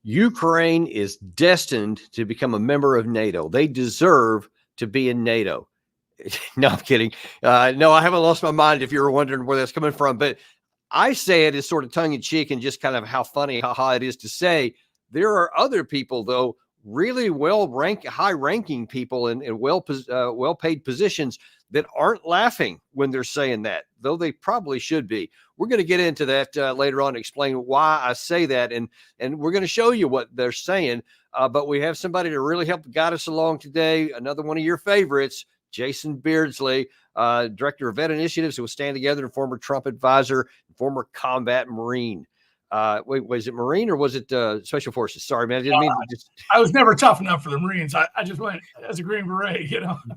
Ukraine is destined to become a member of NATO. They deserve to be in NATO. No, I'm kidding. No, I haven't lost my mind if you were wondering where that's coming from. But I say it as sort of tongue in cheek and just kind of how funny, haha, it is to say. There are other people, though, really high ranking people in well paid positions that aren't laughing when they're saying that, though they probably should be. We're going to get into that later on, explain why I say that, and we're going to show you what they're saying. But we have somebody to really help guide us along today. Another one of your favorites, Jason Beardsley, Director of Vet Initiatives, who will stand together, and former Trump advisor, former combat Marine. Wait, was it Marine or was it Special Forces? Sorry, man. I didn't mean to just. I was never tough enough for the Marines. I just went as a Green Beret,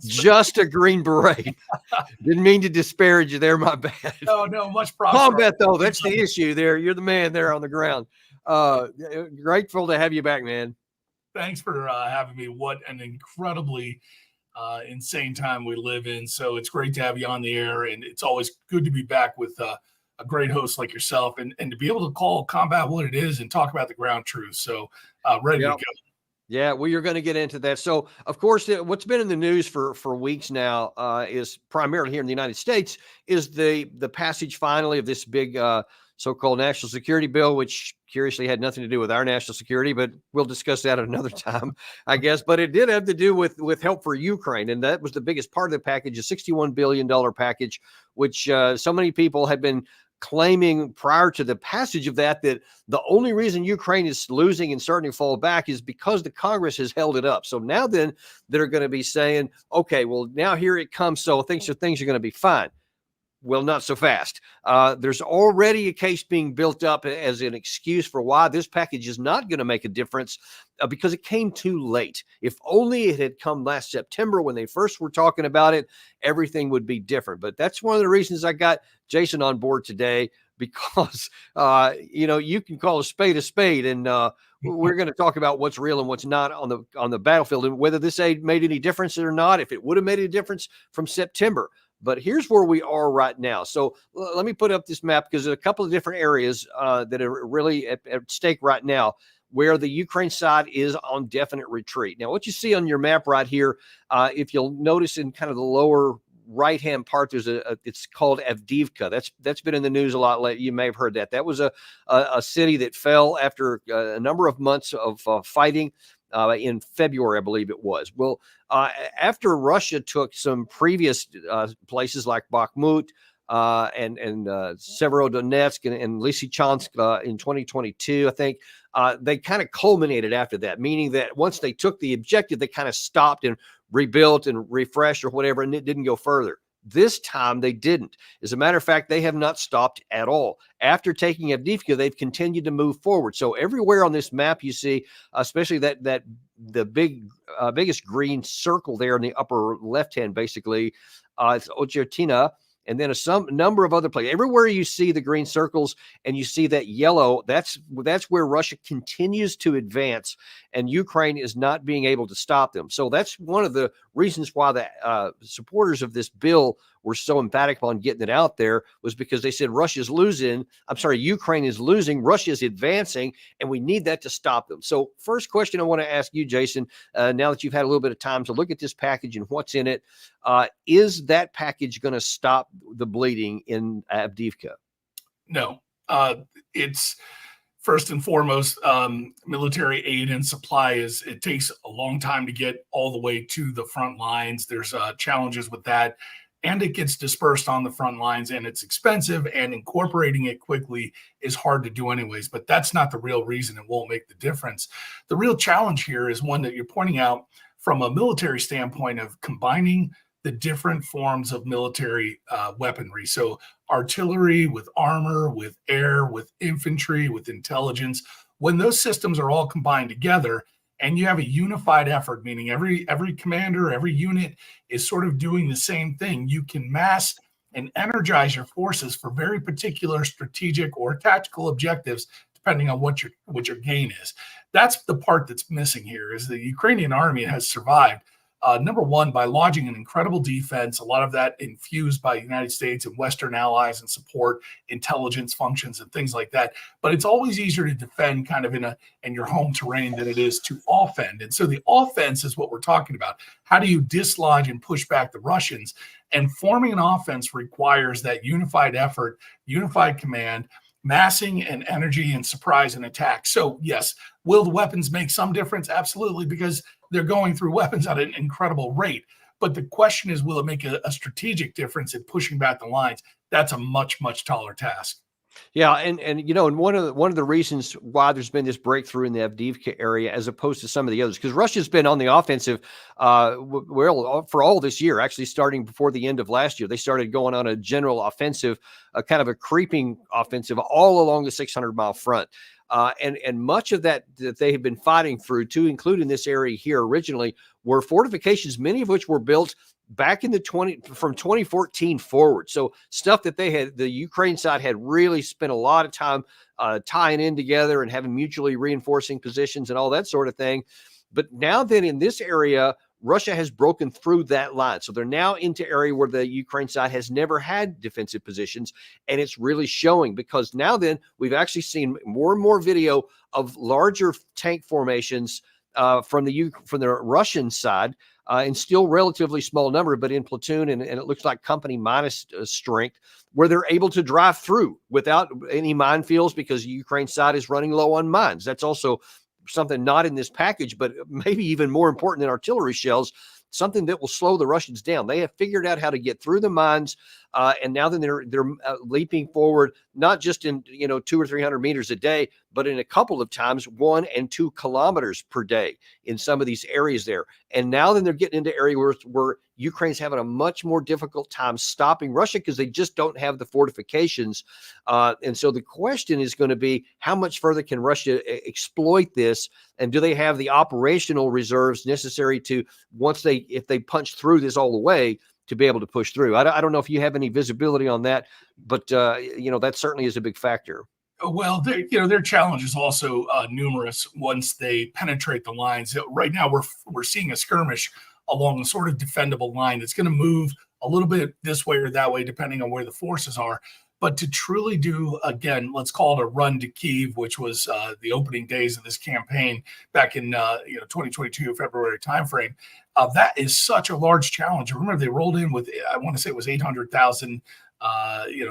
Just a Green Beret. Didn't mean to disparage you there. My bad. No, much problem. Combat, though, that's the issue there. You're the man there on the ground. Grateful to have you back, man. Thanks for having me. What an incredibly insane time we live in. So it's great to have you on the air, and it's always good to be back with a great host like yourself, and to be able to call combat what it is and talk about the ground truth. So ready to go. Yeah, well, you're going to get into that. So, of course, what's been in the news for weeks now is primarily here in the United States is the passage finally of this big so-called national security bill, which curiously had nothing to do with our national security, but we'll discuss that at another time, I guess. But it did have to do with help for Ukraine, and that was the biggest part of the package, a $61 billion package, which so many people had been claiming prior to the passage of that the only reason Ukraine is losing and starting to fall back is because the Congress has held it up. So now then they're going to be saying, okay, well, now here it comes. So things are going to be fine. Well, not so fast. There's already a case being built up as an excuse for why this package is not going to make a difference because it came too late. If only it had come last September when they first were talking about it, everything would be different. But that's one of the reasons I got Jason on board today, because, you can call a spade, and we're going to talk about what's real and what's not on the battlefield, and whether this aid made any difference or not, if it would have made a difference from September. But here's where we are right now. So let me put up this map, because there's a couple of different areas that are really at stake right now, where the Ukraine side is on definite retreat. Now, what you see on your map right here, if you'll notice in kind of the lower right-hand part, there's it's called Avdiivka. That's been in the news a lot lately. You may have heard that. That was a city that fell after a number of months of fighting. In February, I believe it was. Well, after Russia took some previous places like Bakhmut and Severodonetsk and Lysychansk in 2022, I think, they kind of culminated after that, meaning that once they took the objective, they kind of stopped and rebuilt and refreshed or whatever, and it didn't go further. This time they didn't. As a matter of fact, they have not stopped at all. After taking Avdiivka, they've continued to move forward. So everywhere on this map you see, especially the biggest green circle there in the upper left-hand, basically, it's Ochertina, and then some number of other places. Everywhere you see the green circles and you see that yellow, that's where Russia continues to advance, and Ukraine is not being able to stop them. So that's one of the reasons why the supporters of this bill were so emphatic on getting it out there, was because they said Ukraine is losing, Russia is advancing, and we need that to stop them. So first question I want to ask you, Jason, now that you've had a little bit of time to look at this package and what's in it, is that package going to stop the bleeding in Avdiivka? No. It's first and foremost, military aid and supply it takes a long time to get all the way to the front lines. There's challenges with that, and it gets dispersed on the front lines, and it's expensive, and incorporating it quickly is hard to do anyways. But that's not the real reason it won't make the difference. The real challenge here is one that you're pointing out from a military standpoint of combining the different forms of military weaponry. So artillery with armor, with air, with infantry, with intelligence. When those systems are all combined together and you have a unified effort, meaning every commander, every unit is sort of doing the same thing, you can mass and energize your forces for very particular strategic or tactical objectives, depending on what your gain is. That's the part that's missing here, is the Ukrainian army has survived Number one, by lodging an incredible defense, a lot of that infused by the United States and Western allies and support intelligence functions and things like that. But it's always easier to defend kind of in your home terrain than it is to offend. And so the offense is what we're talking about. How do you dislodge and push back the Russians? And forming an offense requires that unified effort, unified command, massing and energy and surprise and attack. So yes, will the weapons make some difference? Absolutely, because they're going through weapons at an incredible rate. But the question is, will it make a strategic difference in pushing back the lines? That's a much, much taller task. Yeah, and you know, and one of the reasons why there's been this breakthrough in the Avdiivka area as opposed to some of the others, because Russia's been on the offensive, well, for all this year, actually starting before the end of last year. They started going on a general offensive, a kind of a creeping offensive all along the 600-mile front. And much of that they have been fighting through, to include in this area here originally, were fortifications, many of which were built back in the from 2014 forward. So stuff that the Ukraine side had really spent a lot of time tying in together and having mutually reinforcing positions and all that sort of thing. But now then in this area, Russia has broken through that line. So they're now into area where the Ukraine side has never had defensive positions. And it's really showing, because now then we've actually seen more and more video of larger tank formations from the Russian side, in still relatively small number, but in platoon and it looks like company minus strength, where they're able to drive through without any minefields because the Ukraine side is running low on mines. That's also something not in this package, but maybe even more important than artillery shells, something that will slow the Russians down. They have figured out how to get through the mines, and now then they're leaping forward, not just in 200 or 300 meters a day, but in a couple of times 1 and 2 kilometers per day in some of these areas there. And now then they're getting into areas where Ukraine's having a much more difficult time stopping Russia because they just don't have the fortifications. And so the question is going to be, how much further can Russia exploit this? And do they have the operational reserves necessary to, if they punch through this all the way, to be able to push through? I don't know if you have any visibility on that, but that certainly is a big factor. Well, their challenge is also numerous once they penetrate the lines. Right now, we're seeing a skirmish along a sort of defendable line. It's going to move a little bit this way or that way, depending on where the forces are. But to truly do, again, let's call it a run to Kyiv, which was the opening days of this campaign back in 2022 February timeframe, that is such a large challenge. Remember, they rolled in with, I want to say it was 800,000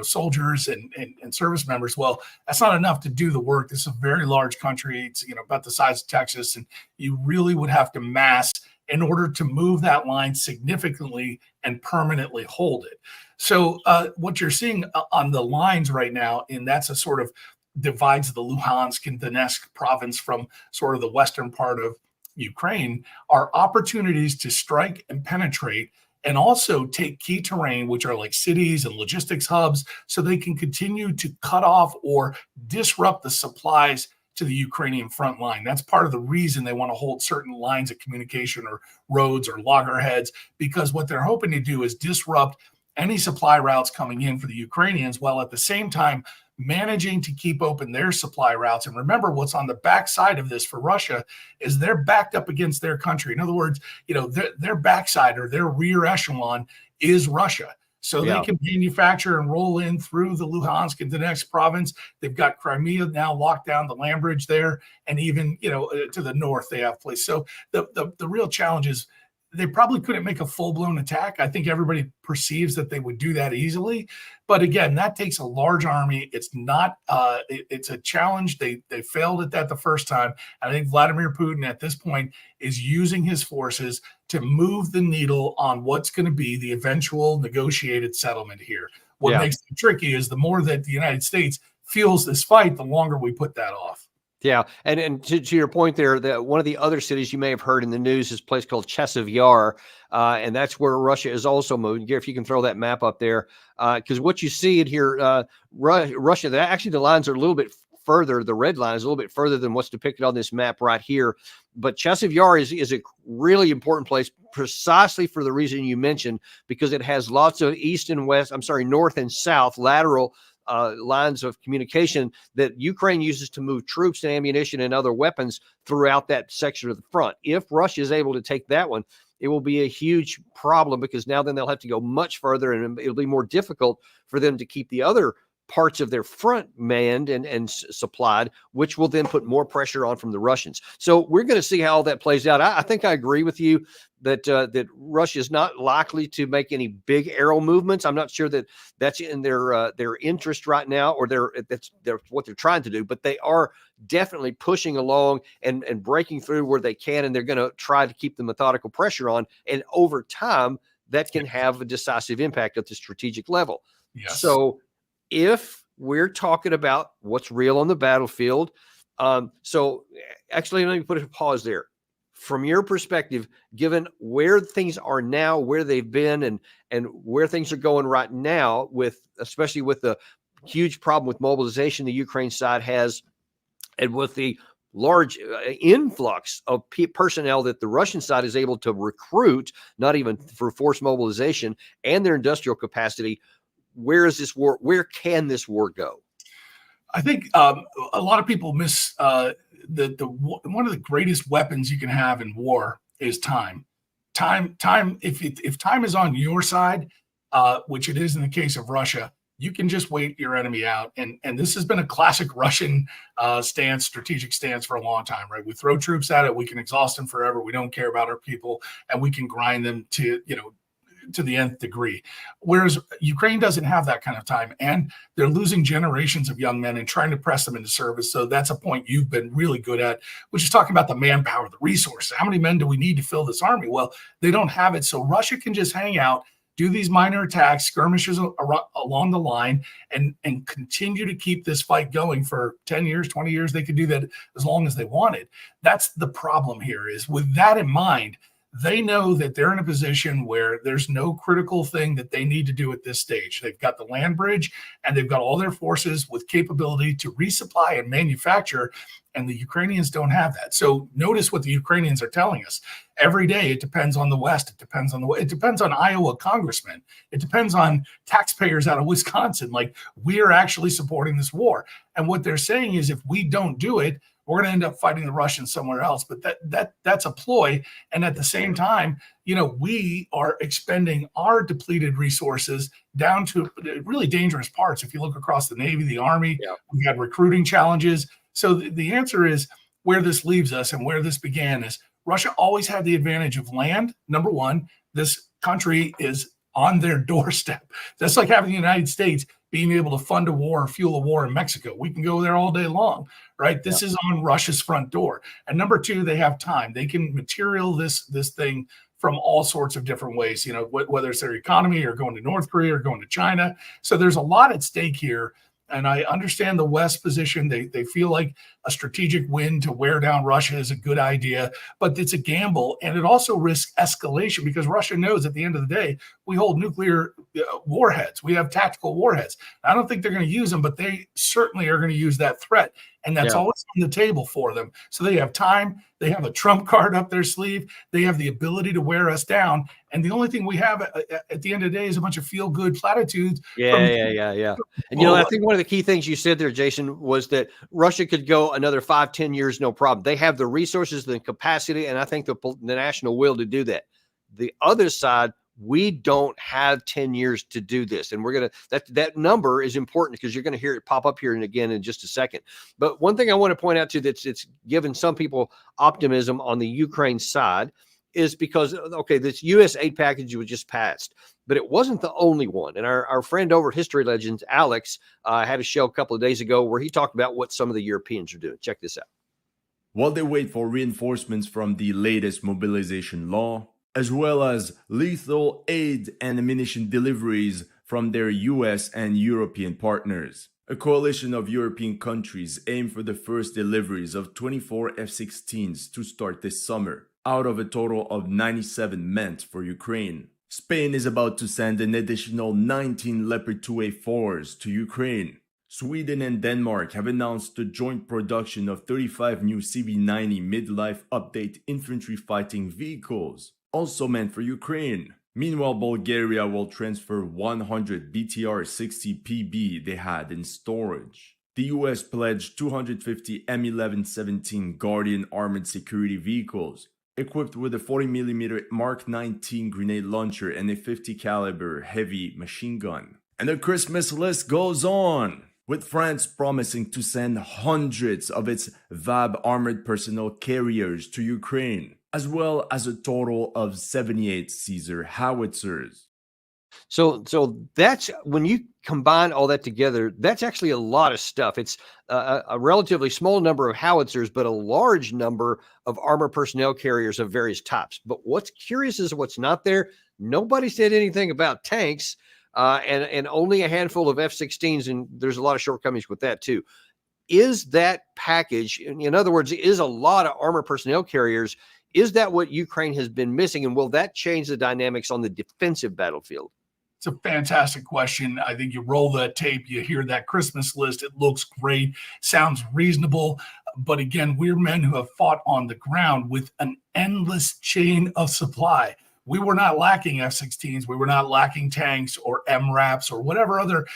soldiers and service members. Well, that's not enough to do the work. This is a very large country. It's about the size of Texas, and you really would have to mass in order to move that line significantly and permanently hold it. So what you're seeing on the lines right now, and that's a sort of divides the Luhansk and Donetsk province from sort of the western part of Ukraine, are opportunities to strike and penetrate and also take key terrain, which are like cities and logistics hubs, so they can continue to cut off or disrupt the supplies to the Ukrainian front line. That's part of the reason they want to hold certain lines of communication or roads or loggerheads, because what they're hoping to do is disrupt any supply routes coming in for the Ukrainians, while at the same time managing to keep open their supply routes. And remember, what's on the backside of this for Russia is they're backed up against their country. In other words, their backside or their rear echelon is Russia. So they can manufacture and roll in through the Luhansk and Donetsk province. They've got Crimea now locked down, the land bridge there, and even to the north they have place. So the real challenge is they probably couldn't make a full-blown attack. I think everybody perceives that they would do that easily. But again, that takes a large army. It's not, it's a challenge. They failed at that the first time. I think Vladimir Putin at this point is using his forces to move the needle on what's going to be the eventual negotiated settlement here. What makes it tricky is the more that the United States feels this fight, the longer we put that off. Yeah, and to your point there, that one of the other cities you may have heard in the news is a place called Chasiv Yar, and that's where Russia is also moving. If you can throw that map up there, because what you see in here, Russia, actually the lines are a little bit further. The red line is a little bit further than what's depicted on this map right here. But Chasiv Yar is a really important place precisely for the reason you mentioned, because it has lots of north and south lateral lines of communication that Ukraine uses to move troops and ammunition and other weapons throughout that section of the front. If Russia is able to take that one, it will be a huge problem, because now then they'll have to go much further, and it'll be more difficult for them to keep the other parts of their front manned and supplied, which will then put more pressure on from the Russians. So we're going to see how all that plays out. I think I agree with you that that Russia is not likely to make any big aerial movements. I'm not sure that that's in their interest right now, or that's what they're trying to do. But they are definitely pushing along and breaking through where they can, and they're going to try to keep the methodical pressure on. And over time, that can have a decisive impact at the strategic level. Yes. So if we're talking about what's real on the battlefield, so actually, let me put a pause there. From your perspective, given where things are now, where they've been, and where things are going right now, especially with the huge problem with mobilization the Ukraine side has, and with the large influx of personnel that the Russian side is able to recruit, not even for forced mobilization, and their industrial capacity, where is this war? Where can this war go? I think a lot of people miss one of the greatest weapons you can have in war is time. Time. If time is on your side, which it is in the case of Russia, you can just wait your enemy out. And this has been a classic Russian strategic stance for a long time, right? We throw troops at it, we can exhaust them forever. We don't care about our people, and we can grind them to the nth degree. Whereas Ukraine doesn't have that kind of time, and they're losing generations of young men and trying to press them into service. So that's a point you've been really good at, which is talking about the manpower, the resources. How many men do we need to fill this army? Well, they don't have it. So Russia can just hang out, do these minor attacks, skirmishes along the line, and continue to keep this fight going for 10 years, 20 years. They could do that as long as they wanted. That's the problem here, is with that in mind, they know that they're in a position where there's no critical thing that they need to do at this stage. They've got the land bridge, and they've got all their forces with capability to resupply and manufacture, and the Ukrainians don't have that. So notice what the Ukrainians are telling us. Every day, it depends on the West. It depends on Iowa congressmen. It depends on taxpayers out of Wisconsin. Like, we are actually supporting this war. And what they're saying is, if we don't do it, we're going to end up fighting the Russians somewhere else. But that's a ploy. And at the same time, we are expending our depleted resources down to really dangerous parts. If you look across the Navy, the Army, we got recruiting challenges. So the answer is, where this leaves us and where this began is, Russia always had the advantage of land. Number one, this country is on their doorstep. That's like having the United States being able to fund a war or fuel a war in Mexico. We can go there all day long, right? This is on Russia's front door. And number two, they have time. They can material this thing from all sorts of different ways, whether it's their economy or going to North Korea or going to China. So there's a lot at stake here. And I understand the West's position. They feel like a strategic win to wear down Russia is a good idea, but it's a gamble. And it also risks escalation, because Russia knows at the end of the day, we hold nuclear warheads. We have tactical warheads. I don't think they're going to use them, but they certainly are going to use that threat. And that's always on the table for them. So they have time. They have a trump card up their sleeve. They have the ability to wear us down. And the only thing we have at the end of the day is a bunch of feel-good platitudes. Yeah. And, I think one of the key things you said there, Jason, was that Russia could go another 5-10 years, no problem. They have the resources, the capacity, and I think the national will to do that. The other side, we don't have 10 years to do this. And we're going to, that number is important, because you're going to hear it pop up here and again in just a second. But one thing I want to point out too, that's it's given some people optimism on the Ukraine side, is because, this U.S. aid package was just passed, but it wasn't the only one. And our friend over at History Legends, Alex, had a show a couple of days ago where he talked about what some of the Europeans are doing. Check this out. While they wait for reinforcements from the latest mobilization law, as well as lethal aid and ammunition deliveries from their US and European partners. A coalition of European countries aim for the first deliveries of 24 F-16s to start this summer, out of a total of 97 meant for Ukraine. Spain is about to send an additional 19 Leopard 2A4s to Ukraine. Sweden and Denmark have announced the joint production of 35 new CV90 midlife update infantry fighting vehicles, also meant for Ukraine. Meanwhile, Bulgaria will transfer 100 BTR-60PB they had in storage. The US pledged 250 M1117 Guardian armored security vehicles, equipped with a 40mm Mark 19 grenade launcher and a 50 caliber heavy machine gun. And the Christmas list goes on, with France promising to send hundreds of its VAB armored personnel carriers to Ukraine, as well as a total of 78 Caesar howitzers. So that's when you combine all that together, that's actually a lot of stuff. It's a relatively small number of howitzers, but a large number of armor personnel carriers of various types. But what's curious is what's not there. Nobody said anything about tanks, and only a handful of F-16s, and there's a lot of shortcomings with that too. Is that package, in other words, is a lot of armor personnel carriers, is that what Ukraine has been missing? And will that change the dynamics on the defensive battlefield? It's a fantastic question. I think you roll that tape, you hear that Christmas list. It looks great, sounds reasonable. But again, we're men who have fought on the ground with an endless chain of supply. We were not lacking F-16s. We were not lacking tanks or MRAPs or whatever other,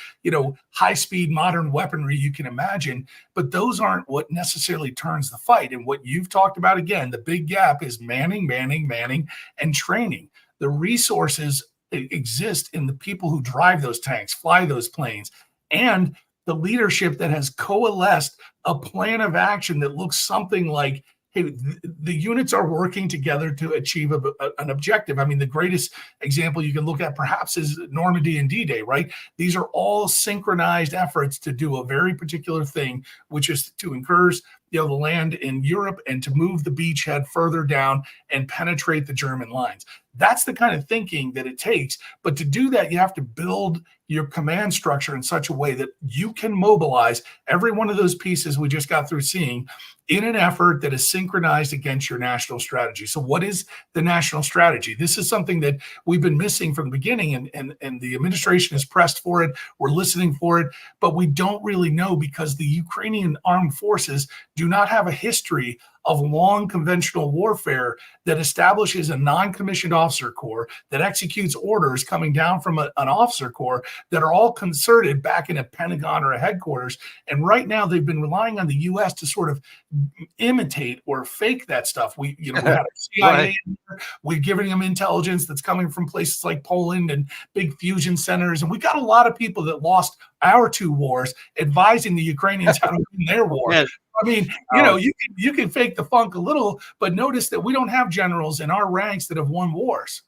high-speed modern weaponry you can imagine. But those aren't what necessarily turns the fight. And what you've talked about, again, the big gap is manning, and training. The resources exist in the people who drive those tanks, fly those planes, and the leadership that has coalesced a plan of action that looks something like, hey, the units are working together to achieve an objective. I mean, the greatest example you can look at perhaps is Normandy and D-Day, right? These are all synchronized efforts to do a very particular thing, which is to encourage the land in Europe and to move the beachhead further down and penetrate the German lines. That's the kind of thinking that it takes. But to do that, you have to build your command structure in such a way that you can mobilize every one of those pieces we just got through seeing in an effort that is synchronized against your national strategy. So what is the national strategy? This is something that we've been missing from the beginning, and the administration is pressed for it. We're listening for it, but we don't really know because the Ukrainian armed forces do not have a history of long conventional warfare that establishes a non-commissioned officer corps that executes orders coming down from an officer corps that are all concerted back in a Pentagon or a headquarters. And right now they've been relying on the U.S. to sort of imitate or fake that stuff. We had a CIA, right. We're giving them intelligence that's coming from places like Poland and big fusion centers. And we got a lot of people that lost our two wars advising the Ukrainians how to win their war. Yes. I mean, you can fake the funk a little, but notice that we don't have generals in our ranks that have won wars.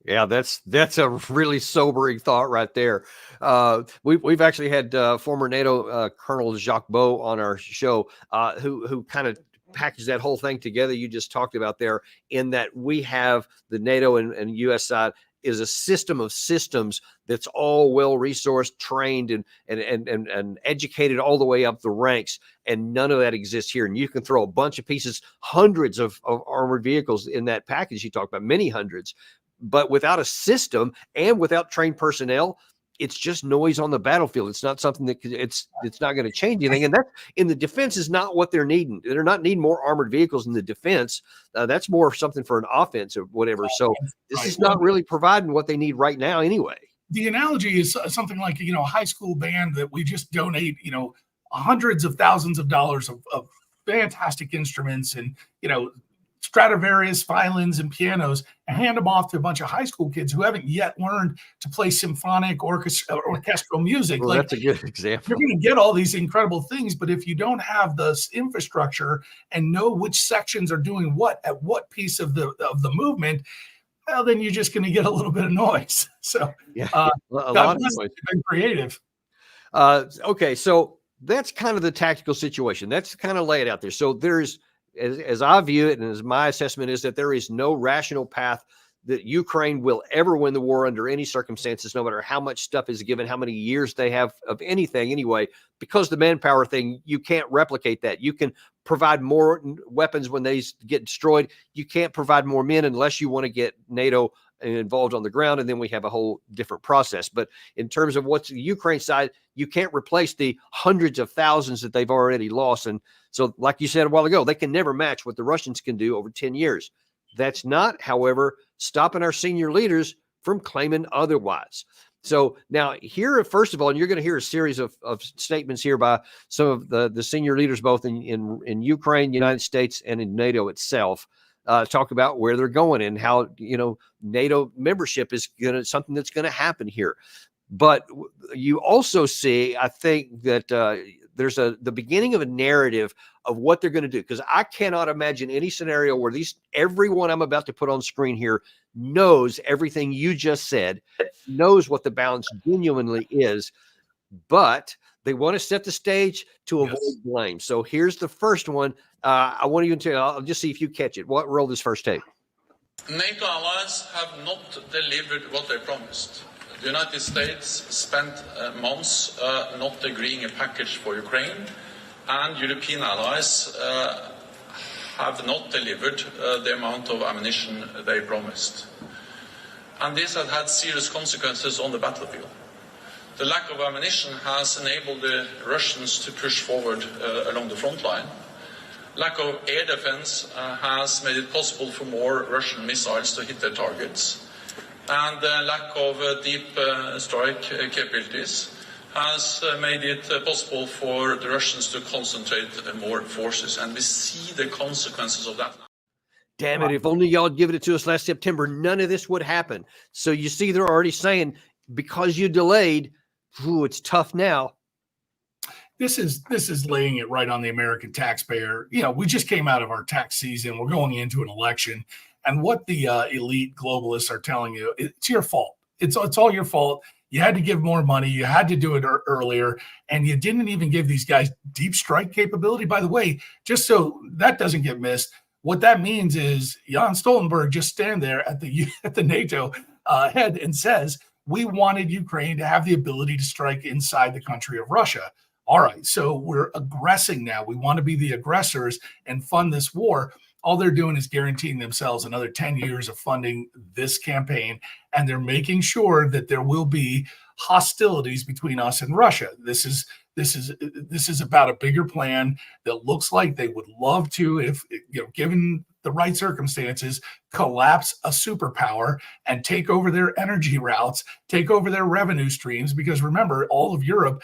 Yeah, that's a really sobering thought right there. We've actually had former NATO Colonel Jacques Beau on our show, who kind of packaged that whole thing together you just talked about there, in that we have the NATO and U.S. side is a system of systems that's all well resourced, trained, and educated all the way up the ranks, and none of that exists here. And you can throw a bunch of pieces, hundreds of armored vehicles in that package you talked about, many hundreds, but without a system and without trained personnel, it's just noise on the battlefield. It's not something that it's not going to change anything. And that in the defense is not what they're needing. They're not needing more armored vehicles in the defense. That's more something for an offense or whatever. So this is not really providing what they need right now anyway. The analogy is something like, a high school band that we just donate, hundreds of thousands of dollars of fantastic instruments and, Stradivarius violins and pianos, and hand them off to a bunch of high school kids who haven't yet learned to play symphonic orchestral music. Well, that's a good example. You're going to get all these incredible things, but if you don't have the infrastructure and know which sections are doing what at what piece of the movement, well, then you're just going to get a little bit of noise. So, yeah, a lot of noise. Been creative. Okay, so that's kind of the tactical situation. That's kind of lay it out there. So there's, as I view it, and as my assessment is, that there is no rational path that Ukraine will ever win the war under any circumstances, no matter how much stuff is given, how many years they have of anything anyway, because the manpower thing, you can't replicate that. You can provide more weapons when they get destroyed. You can't provide more men unless you want to get NATO involved on the ground, and then we have a whole different process. But in terms of what's the Ukraine side, you can't replace the hundreds of thousands that they've already lost. And so, like you said a while ago, they can never match what the Russians can do over 10 years. That's not, however, stopping our senior leaders from claiming otherwise. So now here, first of all, and you're going to hear a series of statements here by some of the senior leaders, both in Ukraine, United States, and in NATO itself. talk about where they're going and how, NATO membership is something that's going to happen here. But you also see, I think, that there's the beginning of a narrative of what they're going to do, because I cannot imagine any scenario where everyone I'm about to put on screen here knows everything you just said, knows what the balance genuinely is, but they want to set the stage to avoid blame. So here's the first one. I want you to, I'll just see if you catch it. Roll this first tape. NATO allies have not delivered what they promised. The United States spent months not agreeing a package for Ukraine, and European allies have not delivered the amount of ammunition they promised. And this has had serious consequences on the battlefield. The lack of ammunition has enabled the Russians to push forward along the front line. Lack of air defense has made it possible for more Russian missiles to hit their targets. And the lack of deep strike capabilities has made it possible for the Russians to concentrate more forces. And we see the consequences of that now. Damn it, if only y'all had given it to us last September, none of this would happen. So you see, they're already saying, because you delayed, it's tough now. This is laying it right on the American taxpayer. We just came out of our tax season. We're going into an election. And what the elite globalists are telling you, it's your fault. It's all your fault. You had to give more money. You had to do it earlier. And you didn't even give these guys deep strike capability. By the way, just so that doesn't get missed, what that means is Jens Stoltenberg just stand there at the NATO head and says, we wanted Ukraine to have the ability to strike inside the country of Russia. All right, so we're aggressing now. We want to be the aggressors and fund this war. All they're doing is guaranteeing themselves another 10 years of funding this campaign, and they're making sure that there will be hostilities between us and Russia. This is about a bigger plan that looks like they would love to, if given the right circumstances, collapse a superpower and take over their energy routes, take over their revenue streams. Because remember, all of Europe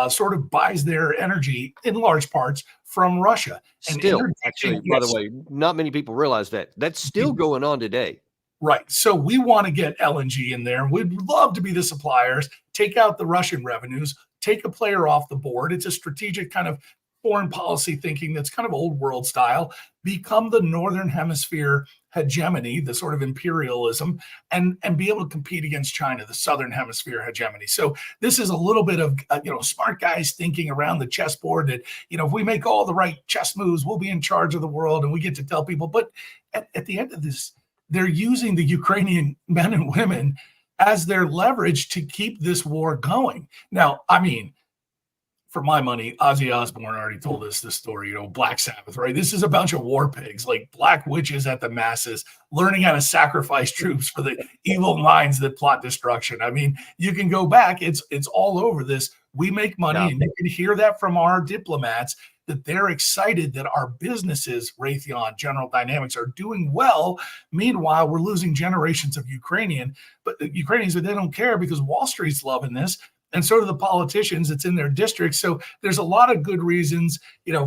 sort of buys their energy in large parts from Russia. And still, actually, by the way, not many people realize that. That's still going on today. Right. So we want to get LNG in there. We'd love to be the suppliers, take out the Russian revenues, take a player off the board. It's a strategic kind of foreign policy thinking that's kind of old world style, become the Northern Hemisphere hegemony, the sort of imperialism, and be able to compete against China, the Southern Hemisphere hegemony. So this is a little bit of, smart guys thinking around the chessboard that, if we make all the right chess moves, we'll be in charge of the world and we get to tell people. But at the end of this, they're using the Ukrainian men and women as their leverage to keep this war going. Now, I mean, for my money, Ozzy Osbourne already told us this story, Black Sabbath, right? This is a bunch of war pigs, like black witches at the masses, learning how to sacrifice troops for the evil minds that plot destruction. I mean, you can go back. It's all over this. We make money, and you can hear that from our diplomats, that they're excited that our businesses, Raytheon, General Dynamics, are doing well. Meanwhile, we're losing generations of Ukrainians, but they don't care because Wall Street's loving this. And so do the politicians. It's in their districts. So there's a lot of good reasons,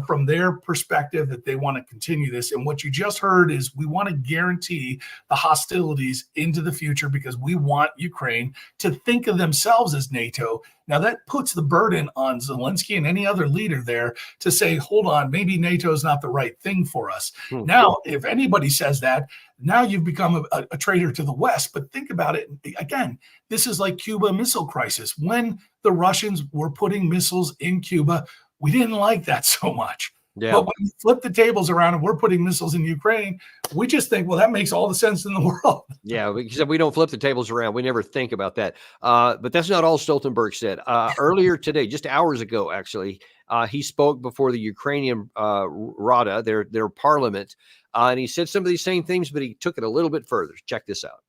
from their perspective, that they want to continue this. And what you just heard is we want to guarantee the hostilities into the future because we want Ukraine to think of themselves as NATO. Now, that puts the burden on Zelensky and any other leader there to say, hold on, maybe NATO is not the right thing for us. Now, if anybody says that, now you've become a traitor to the West. But think about it. Again, this is like Cuba Missile Crisis. When the Russians were putting missiles in Cuba, we didn't like that so much. Yeah. But when you flip the tables around and we're putting missiles in Ukraine, we just think, well, that makes all the sense in the world. Yeah, because we don't flip the tables around. We never think about that. But that's not all Stoltenberg said. Earlier today, just hours ago, actually, he spoke before the Ukrainian Rada, their parliament, and he said some of these same things, but he took it a little bit further. Check this out.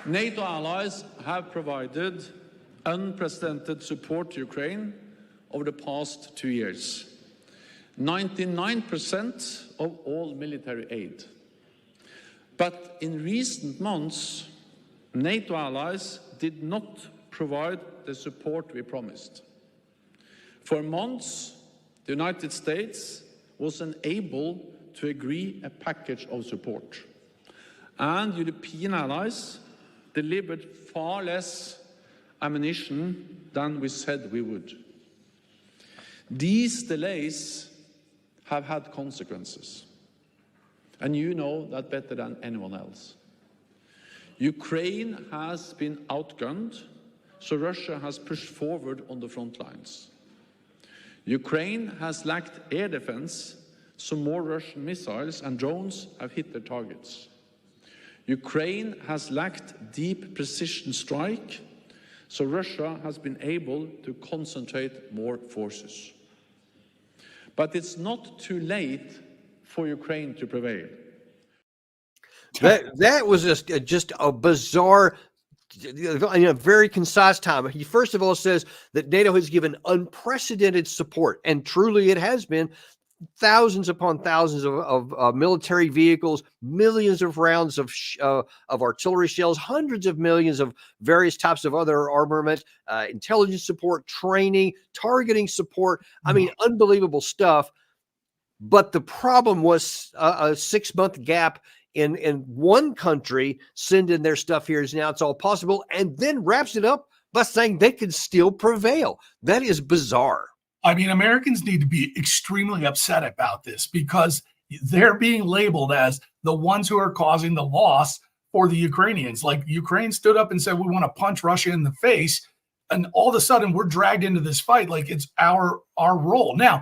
NATO allies have provided unprecedented support to Ukraine over the past 2 years. 99% of all military aid. But in recent months, NATO allies did not provide the support we promised. For months, the United States was unable to agree a package of support, and European allies delivered far less ammunition than we said we would. These delays have had consequences, and you know that better than anyone else. Ukraine has been outgunned, so Russia has pushed forward on the front lines. Ukraine has lacked air defense, so more Russian missiles and drones have hit their targets. Ukraine has lacked deep precision strike, so Russia has been able to concentrate more forces. But it's not too late for Ukraine to prevail. That was just a bizarre, in a very concise time. He first of all says that NATO has given unprecedented support, and truly it has been. Thousands upon thousands of military vehicles, millions of rounds of artillery shells, hundreds of millions of various types of other armament, intelligence support, training, targeting support. I mean, unbelievable stuff. But the problem was a 6-month gap in one country sending their stuff here. Now it's all possible, and then wraps it up by saying they could still prevail. That is bizarre. I mean, Americans need to be extremely upset about this because they're being labeled as the ones who are causing the loss for the Ukrainians. Like, Ukraine stood up and said, we want to punch Russia in the face. And all of a sudden we're dragged into this fight like it's our role. Now,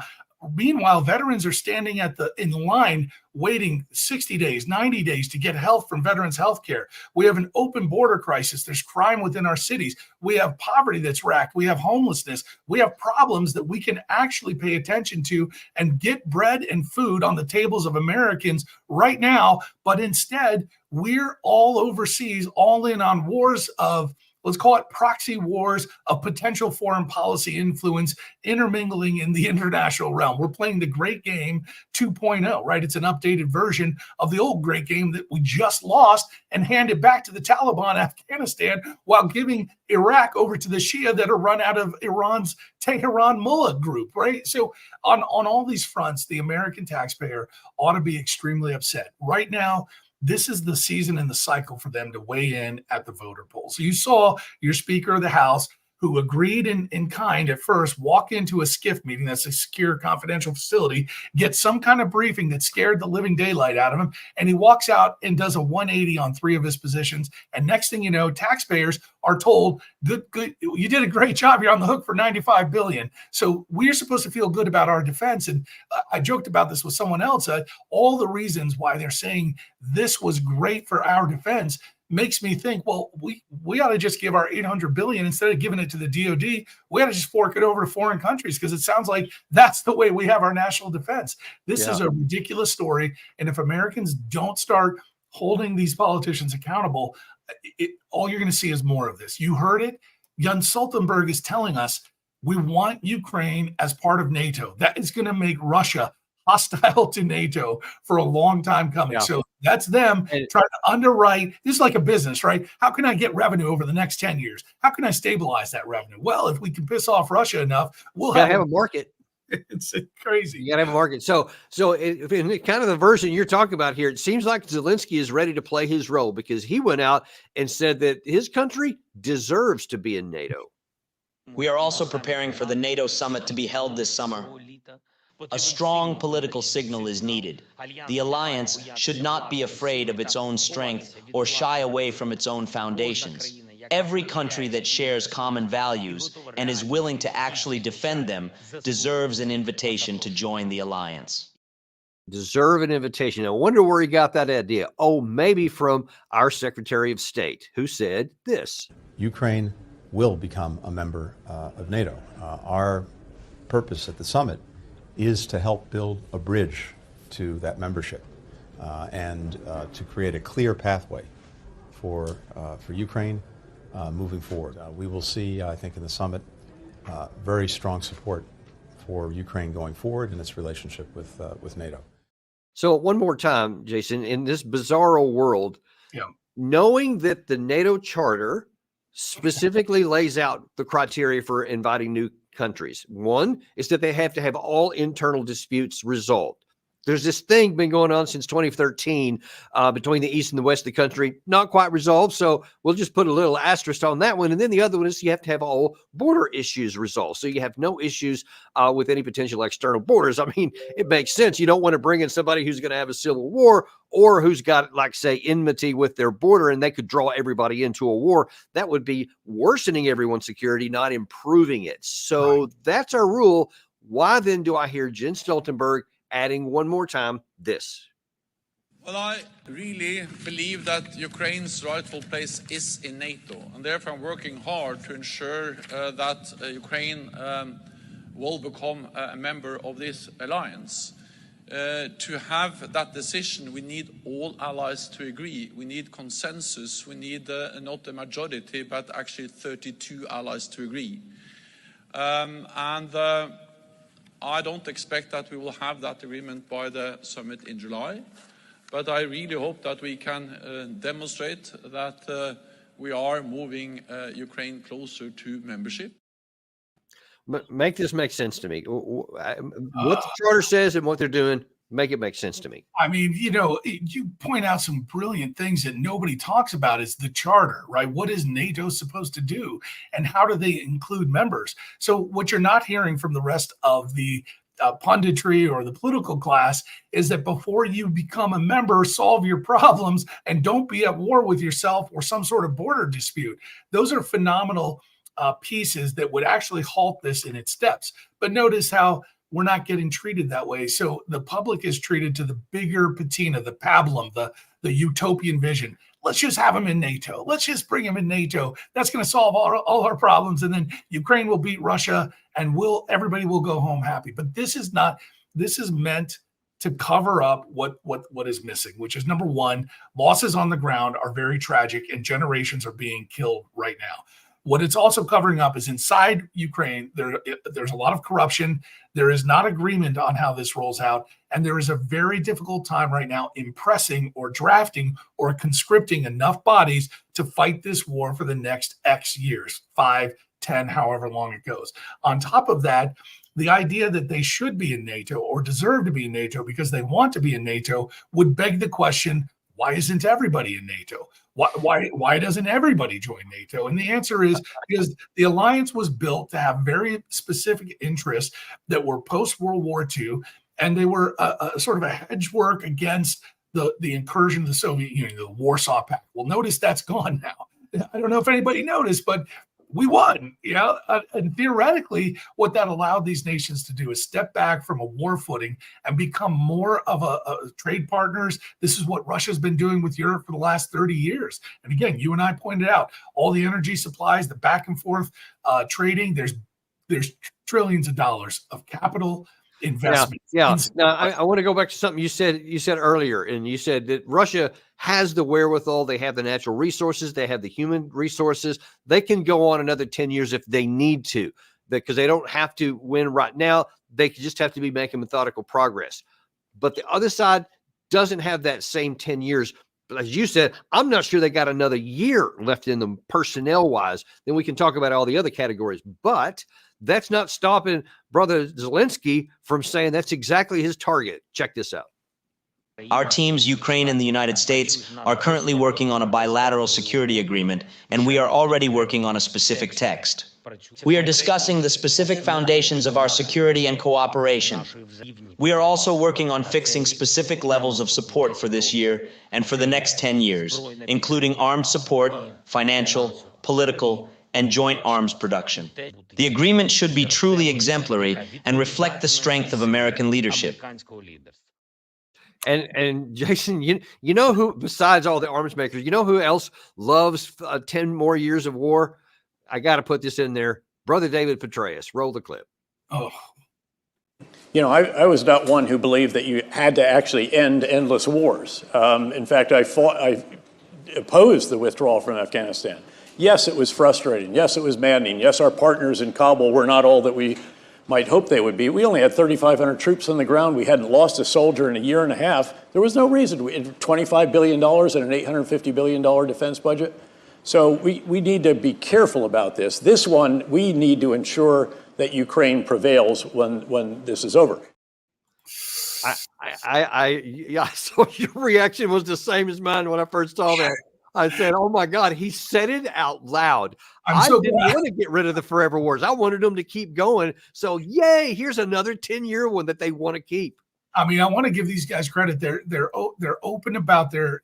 meanwhile, veterans are standing in line waiting 60 days, 90 days to get health from veterans health care. We have an open border crisis. There's crime within our cities. We have poverty that's racked. We have homelessness. We have problems that we can actually pay attention to and get bread and food on the tables of Americans right now. But instead, we're all overseas, all in on wars of, let's call it proxy wars of potential foreign policy influence intermingling in the international realm. We're playing the Great Game 2.0, right? It's an updated version of the old Great Game that we just lost and handed back to the Taliban, Afghanistan, while giving Iraq over to the Shia that are run out of Iran's Tehran Mullah group, right? So on all these fronts, the American taxpayer ought to be extremely upset. Right now, this is the season and the cycle for them to weigh in at the voter polls. So you saw your Speaker of the House, who agreed in kind at first, walk into a SCIF meeting, that's a secure confidential facility, get some kind of briefing that scared the living daylight out of him, and he walks out and does a 180 on 3 of his positions. And next thing you know, taxpayers are told, good, you did a great job. You're on the hook for $95 billion. So we're supposed to feel good about our defense. And I joked about this with someone else. All the reasons why they're saying this was great for our defense makes me think, well, we ought to just give our $800 billion instead of giving it to the DOD. We ought to just fork it over to foreign countries, because it sounds like that's the way we have our national defense. This is a ridiculous story. And if Americans don't start holding these politicians accountable, all you're going to see is more of this. You heard it. Jens Stoltenberg is telling us we want Ukraine as part of NATO. That is going to make Russia hostile to NATO for a long time coming. So that's them trying to underwrite. This is like a business, right? How can I get revenue over the next 10 years? How can I stabilize that revenue? Well, if we can piss off Russia enough, we'll have a market. It's crazy. You gotta have a market. So in kind of the version you're talking about here, it seems like Zelensky is ready to play his role, because he went out and said that his country deserves to be in NATO. We are also preparing for the NATO summit to be held this summer. A strong political signal is needed. The alliance should not be afraid of its own strength or shy away from its own foundations. Every country that shares common values and is willing to actually defend them deserves an invitation to join the alliance. Deserve an invitation. I wonder where he got that idea. Oh, maybe from our Secretary of State, who said this: Ukraine will become a member of NATO. Our purpose at the summit is to help build a bridge to that membership and to create a clear pathway for Ukraine moving forward. We will see, I think, in the summit, very strong support for Ukraine going forward in its relationship with NATO. So one more time, Jason, in this bizarro world, knowing that the NATO charter specifically lays out the criteria for inviting new countries. One is that they have to have all internal disputes resolved. There's this thing been going on since 2013 between the East and the West of the country, not quite resolved. So we'll just put a little asterisk on that one. And then the other one is you have to have all border issues resolved. So you have no issues with any potential external borders. I mean, it makes sense. You don't want to bring in somebody who's going to have a civil war or who's got, like, say, enmity with their border, and they could draw everybody into a war. That would be worsening everyone's security, not improving it. So that's our rule. Why then do I hear Jens Stoltenberg adding one more time this? Well, I really believe that Ukraine's rightful place is in NATO, and therefore I'm working hard to ensure that Ukraine will become a member of this alliance. To have that decision, we need all allies to agree. We need consensus. We need not a majority, but actually 32 allies to agree. I don't expect that we will have that agreement by the summit in July, but I really hope that we can demonstrate that we are moving Ukraine closer to membership. Make this make sense to me. What the charter says and what they're doing, make it make sense to me. I mean, you point out some brilliant things that nobody talks about is the charter, right? What is NATO supposed to do and how do they include members? So what you're not hearing from the rest of the punditry or the political class is that before you become a member, solve your problems and don't be at war with yourself or some sort of border dispute. Those are phenomenal pieces that would actually halt this in its steps. But notice how we're not getting treated that way. So the public is treated to the bigger patina, the pablum, the utopian vision. Let's just have them in NATO. Let's just bring them in NATO. That's going to solve all our problems. And then Ukraine will beat Russia and everybody will go home happy. But this is meant to cover up what is missing, which is, number one, losses on the ground are very tragic and generations are being killed right now. What it's also covering up is inside Ukraine, there's a lot of corruption. There is not agreement on how this rolls out. And there is a very difficult time right now impressing or drafting or conscripting enough bodies to fight this war for the next X years, 5, 10, however long it goes. On top of that, the idea that they should be in NATO or deserve to be in NATO because they want to be in NATO would beg the question, why isn't everybody in NATO? Why doesn't everybody join NATO? And the answer is because the alliance was built to have very specific interests that were post-World War II, and they were a sort of a hedge work against the incursion of the Soviet Union, the Warsaw Pact. Well, notice that's gone now. I don't know if anybody noticed, but we won. And theoretically, what that allowed these nations to do is step back from a war footing and become more of a trade partners. This is what Russia's been doing with Europe for the last 30 years. And again, you and I pointed out all the energy supplies, the back and forth trading. There's trillions of dollars of capital investment. Yeah. Now, I want to go back to something you said earlier, and you said that Russia has the wherewithal. They have the natural resources. They have the human resources. They can go on another 10 years if they need to, because they don't have to win right now. They just have to be making methodical progress. But the other side doesn't have that same 10 years. But as you said, I'm not sure they got another year left in them personnel-wise. Then we can talk about all the other categories. But that's not stopping Brother Zelensky from saying that's exactly his target. Check this out. Our teams, Ukraine and the United States, are currently working on a bilateral security agreement, and we are already working on a specific text. We are discussing the specific foundations of our security and cooperation. We are also working on fixing specific levels of support for this year and for the next 10 years, including armed support, financial, political, and joint arms production. The agreement should be truly exemplary and reflect the strength of American leadership. And Jason, you know who, besides all the arms makers, you know who else loves 10 more years of war? I got to put this in there. Brother David Petraeus. Roll the clip. Oh. I was not one who believed that you had to actually end endless wars. In fact, I opposed the withdrawal from Afghanistan. Yes, it was frustrating. Yes, it was maddening. Yes, our partners in Kabul were not all that we might hope they would be. We only had 3,500 troops on the ground. We hadn't lost a soldier in a year and a half. There was no reason. $25 billion and an $850 billion defense budget. So we need to be careful about this. This one, we need to ensure that Ukraine prevails when this is over. Yeah. So your reaction was the same as mine when I first saw that. I said, "Oh my God!" He said it out loud. I didn't want to get rid of the forever wars. I wanted them to keep going. So, yay! Here's another 10-year one that they want to keep. I mean, I want to give these guys credit. They're open about their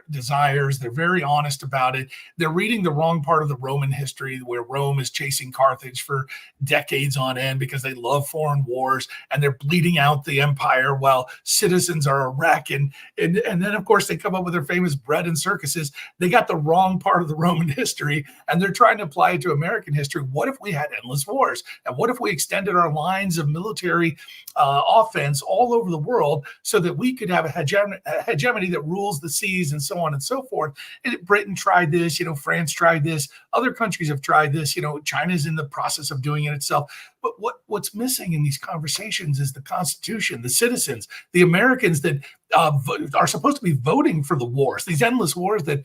desires. They're very honest about it. They're reading the wrong part of the Roman history, where Rome is chasing Carthage for decades on end because they love foreign wars, and they're bleeding out the empire while citizens are a wreck. And then of course they come up with their famous bread and circuses. They got the wrong part of the Roman history, and they're trying to apply it to American history. What if we had endless wars? And what if we extended our lines of military offense all over the world so that we could have a hegemony that rules the seas and so on and so forth? And Britain tried this, France tried this, other countries have tried this, China's in the process of doing it itself. But what's missing in these conversations is the Constitution, the citizens, the Americans that are supposed to be voting for the wars. These endless wars that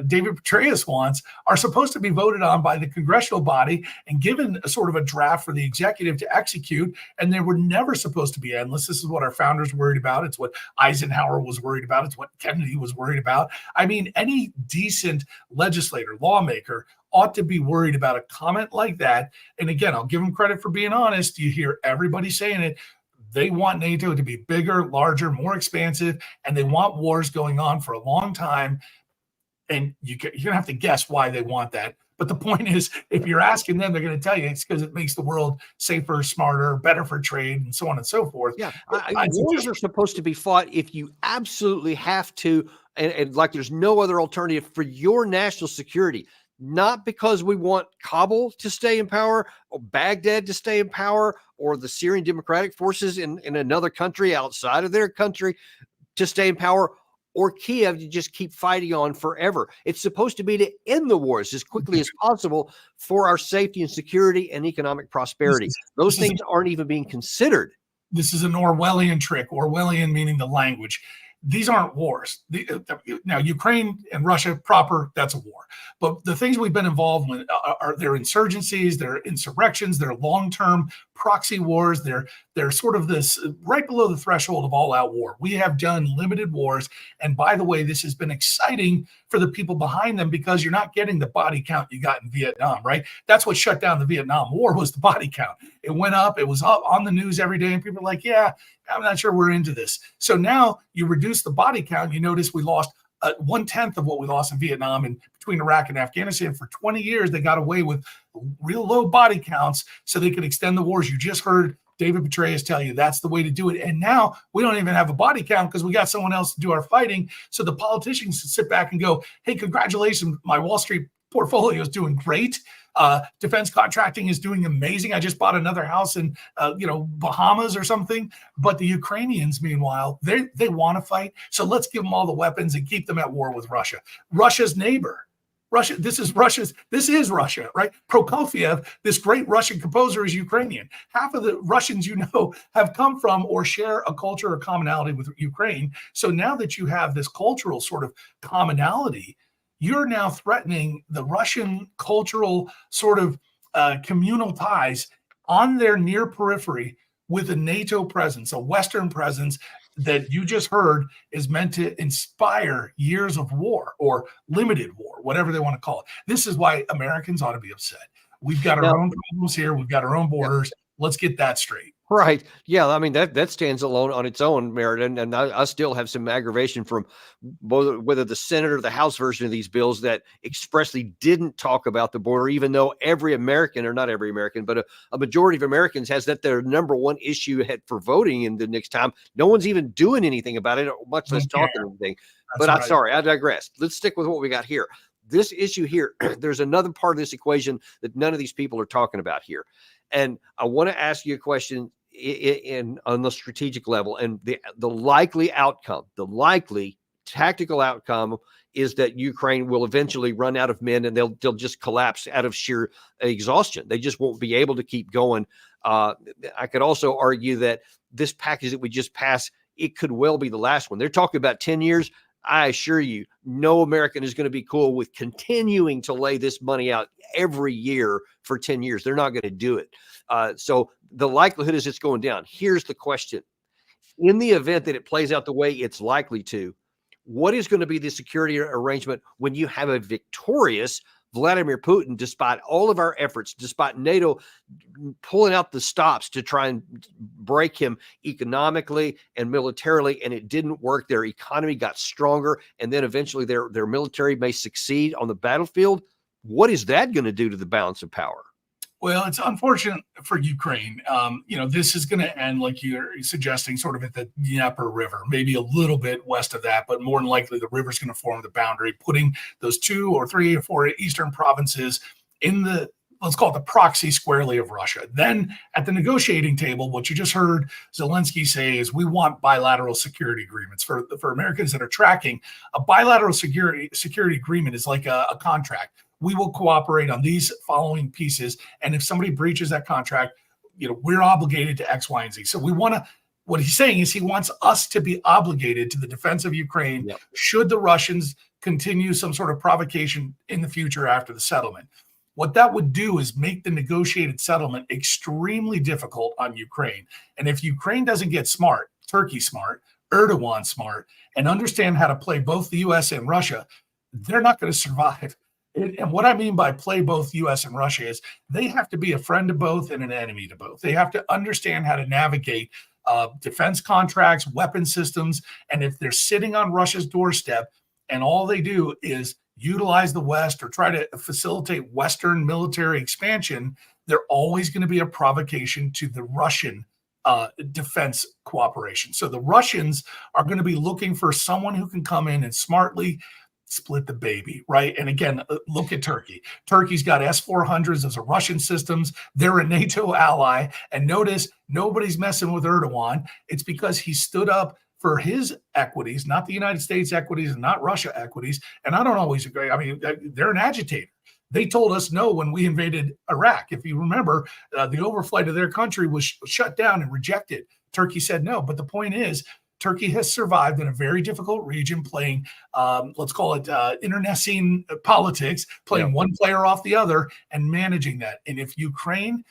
David Petraeus wants are supposed to be voted on by the congressional body and given a sort of a draft for the executive to execute. And they were never supposed to be endless. This is what our founders worried about. It's what Eisenhower was worried about. It's what Kennedy was worried about. I mean, any decent legislator, lawmaker, ought to be worried about a comment like that. And again, I'll give them credit for being honest. You hear everybody saying it. They want NATO to be bigger, larger, more expansive, and they want wars going on for a long time. And you're going to have to guess why they want that. But the point is, if you're asking them, they're going to tell you it's because it makes the world safer, smarter, better for trade, and so on and so forth. Yeah, wars are supposed to be fought if you absolutely have to, and like there's no other alternative for your national security. Not because we want Kabul to stay in power or Baghdad to stay in power or the Syrian Democratic Forces in another country outside of their country to stay in power, or Kiev to just keep fighting on forever. It's supposed to be to end the wars as quickly as possible for our safety and security and economic prosperity. Those things aren't even being considered. This is an Orwellian trick. Orwellian meaning the language. These aren't wars. Now, Ukraine and Russia proper, that's a war. But the things we've been involved with are their insurgencies, their insurrections, their long-term proxy wars. They're sort of this right below the threshold of all-out war. We have done limited wars. And by the way, this has been exciting for the people behind them because you're not getting the body count you got in Vietnam, right? That's what shut down the Vietnam War was the body count. It went up. It was up on the news every day. And people are like, yeah, I'm not sure we're into this. So now you reduce the body count. You notice we lost 1/10 of what we lost in Vietnam, and between Iraq and Afghanistan for 20 years, they got away with real low body counts so they could extend the wars. You just heard David Petraeus tell you that's the way to do it. And now we don't even have a body count because we got someone else to do our fighting. So the politicians sit back and go, hey, congratulations, my Wall Street portfolio is doing great. Defense contracting is doing amazing. I just bought another house in, Bahamas or something. But the Ukrainians, meanwhile, they want to fight. So let's give them all the weapons and keep them at war with Russia. Russia's neighbor. Russia. This is Russia, right? Prokofiev, this great Russian composer, is Ukrainian. Half of the Russians have come from or share a culture or commonality with Ukraine. So now that you have this cultural sort of commonality, you're now threatening the Russian cultural sort of communal ties on their near periphery with a NATO presence, a Western presence that you just heard is meant to inspire years of war or limited war, whatever they want to call it. This is why Americans ought to be upset. We've got our own problems here. We've got our own borders. Let's get that straight. Right. Yeah. I mean, that stands alone on its own merit. And I still have some aggravation from whether the Senate or the House version of these bills that expressly didn't talk about the border, even though every American, or not every American, but a majority of Americans has that their number one issue for voting in the next time. No one's even doing anything about it, much less talking anything. But I'm sorry, I digress. Let's stick with what we got here. This issue here, there's another part of this equation that none of these people are talking about here. And I want to ask you a question on the strategic level, and the likely outcome, the likely tactical outcome is that Ukraine will eventually run out of men and they'll just collapse out of sheer exhaustion. They just won't be able to keep going. I could also argue that this package that we just passed, it could well be the last one. They're talking about 10 years. I assure you, no American is going to be cool with continuing to lay this money out every year for 10 years. They're not going to do it. So the likelihood is it's going down. Here's the question. In the event that it plays out the way it's likely to, what is going to be the security arrangement when you have a victorious Vladimir Putin, despite all of our efforts, despite NATO pulling out the stops to try and break him economically and militarily, and it didn't work? Their economy got stronger, and then eventually their military may succeed on the battlefield. What is that going to do to the balance of power? Well, it's unfortunate for Ukraine. This is going to end, like you're suggesting, sort of at the Dnieper River, maybe a little bit west of that, but more than likely the river's going to form the boundary, putting those 2 or 3 or 4 eastern provinces in the, let's call it the proxy squarely of Russia. Then at the negotiating table, what you just heard Zelensky say is we want bilateral security agreements. For Americans that are tracking, a bilateral security agreement is like a contract. We will cooperate on these following pieces. And if somebody breaches that contract, we're obligated to X, Y, and Z. So what he's saying is he wants us to be obligated to the defense of Ukraine. Yep. Should the Russians continue some sort of provocation in the future after the settlement. What that would do is make the negotiated settlement extremely difficult on Ukraine. And if Ukraine doesn't get smart, Turkey smart, Erdogan smart, and understand how to play both the U.S. and Russia, they're not going to survive. And what I mean by play both U.S. and Russia is they have to be a friend to both and an enemy to both. They have to understand how to navigate defense contracts, weapon systems. And if they're sitting on Russia's doorstep and all they do is utilize the West or try to facilitate Western military expansion, they're always going to be a provocation to the Russian defense cooperation. So the Russians are going to be looking for someone who can come in and smartly split the baby, right? And again, look at Turkey. Turkey's got S-400s. Those are Russian systems. They're a NATO ally. And notice nobody's messing with Erdogan. It's because he stood up for his equities, not the United States equities and not Russia equities. And I don't always agree. I mean, they're an agitator. They told us no when we invaded Iraq. If you remember, the overflight of their country was shut down and rejected. Turkey said no. But the point is, Turkey has survived in a very difficult region playing, let's call it internecine politics, playing one player off the other and managing that. And if Ukraine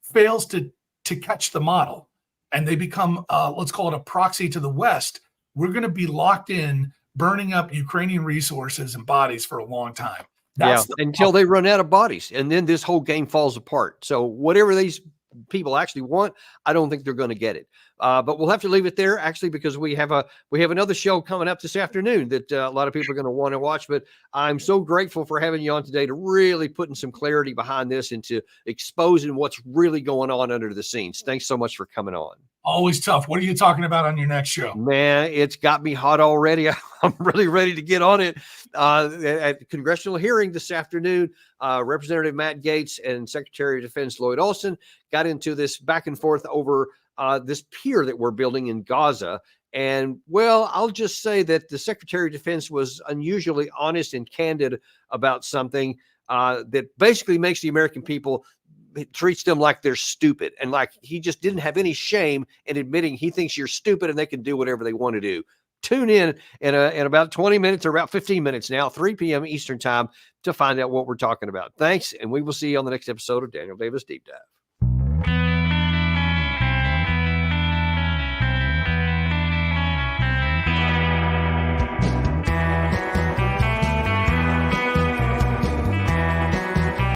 fails to catch the model and they become, let's call it a proxy to the West, we're going to be locked in, burning up Ukrainian resources and bodies for a long time. Until they run out of bodies. And then this whole game falls apart. So whatever these people actually want, I don't think they're going to get it. But we'll have to leave it there, actually, because we have another show coming up this afternoon that a lot of people are going to want to watch. But I'm so grateful for having you on today to really putting some clarity behind this and to exposing what's really going on under the scenes. Thanks so much for coming on. Always tough. What are you talking about on your next show? Man, it's got me hot already. I'm really ready to get on it. At the congressional hearing this afternoon, Representative Matt Gaetz and Secretary of Defense Lloyd Austin got into this back and forth over this pier that we're building in Gaza. And, well, I'll just say that the Secretary of Defense was unusually honest and candid about something that basically makes the American people, it treats them like they're stupid. And like he just didn't have any shame in admitting he thinks you're stupid and they can do whatever they want to do. Tune in about 20 minutes or about 15 minutes now, 3 p.m. Eastern time to find out what we're talking about. Thanks. And we will see you on the next episode of Daniel Davis Deep Dive.